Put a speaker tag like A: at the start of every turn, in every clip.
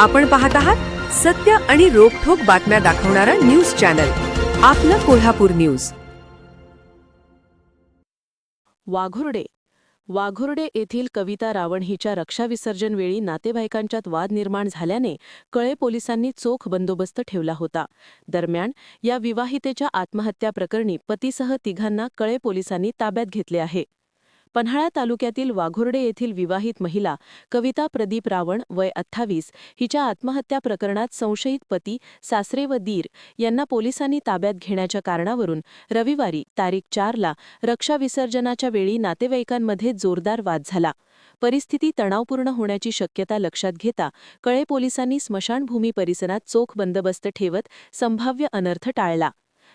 A: आपण पाहत आहात सत्य आणि रोखठोक बातम्या दाखवणारा न्यूज चॅनल आपलं कोल्हापूर न्यूज।
B: वाघोर्डे येथील कविता रावण हिच्या रक्षाविसर्जन वेळी नातेवाईकांच्यात वाद निर्माण झाल्याने कळे पोलिसांनी चोख बंदोबस्त ठेवला होता। दरम्यान या विवाहितेच्या आत्महत्या प्रकरणी पतीसह तिघांना कळे पोलिसांनी ताब्यात घेतले आहे। पन्हाळा तालुक्यातील वाघोर्डे येथील विवाहित महिला कविता प्रदीप रावण वय 28 हिच्या आत्महत्या प्रकरणात संशयित पती, सासरे व दीर यांना पोलिसांनी ताब्यात घेण्याच्या कारणावरून रविवारी तारीख 4 ला रक्षाविसर्जनाच्या वेळी नातेवाईकांमध्ये जोरदार वाद झाला। परिस्थिती तणावपूर्ण होण्याची शक्यता लक्षात घेता कळे पोलिसांनी स्मशानभूमी परिसरात चोख बंदोबस्त ठेवत संभाव्य अनर्थ टाळला।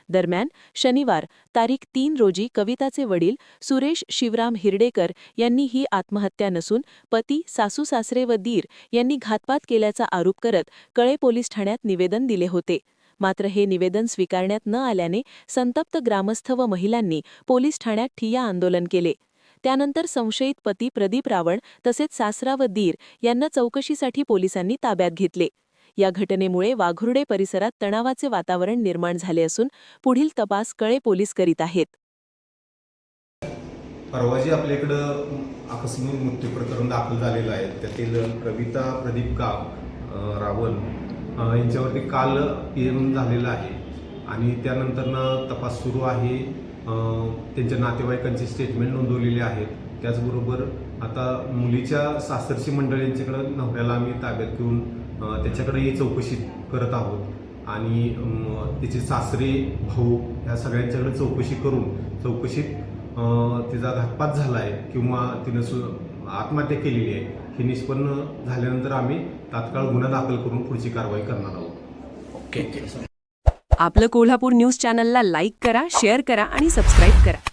B: दरम्यान शनिवार तारीख 3 रोजी कविताचे वडील सुरेश शिवराम हिरडेकर यांनी ही आत्महत्या नसून पती, सासू-सासरे व दीर यांनी घातपात केल्याचा आरोप करत कळे पोलीस ठाण्यात निवेदन दिले होते। मात्र हे निवेदन स्वीकारण्यात न आल्याने संतप्त ग्रामस्थ व महिलांनी पोलीस ठाण्यात ठिय्या आंदोलन केले। त्यानंतर संशयित पती प्रदीप रावण तसेच सासरा व दीर यांना चौकशीसाठी पोलिसांनी ताब्यात घेतले। या घटनेमुळे वाघोर्डे परिसरात तणावाचे वातावरण निर्माण झाले असून पुढील तपास कळे पोलीस करीत आहेत।
C: परवा जे आपल्याकडं आकस्मिक मृत्यू प्रकरण दाखल झालेलं आहे त्यातील कविता प्रदीप रावण यांच्यावरती काल पीएम झालेला आहे आणि त्यानंतर तपास सुरू आहे। त्यांच्या नातेवाईकांचे स्टेटमेंट नोंदवलेले आहेत। त्याचबरोबर आता मुलीच्या सासरची मंडळी यांच्याकडे नवऱ्याला आम्ही ताब्यात घेऊन त्याच्याकडेही चौकशी करत आहोत आणि तिचे सासरे, भाऊ या सगळ्यांच्याकडे चौकशी करून चौकशीत तिचा घातपात झाला आहे किंवा तिनं आत्महत्या केलेली आहे हे निष्पन्न झाल्यानंतर आम्ही तात्काळ गुन्हा दाखल करून पुढची कारवाई करणार आहोत।
A: ओके। आपलं कोल्हापूर न्यूज चॅनलला लाईक करा, शेअर करा आणि सबस्क्राईब करा।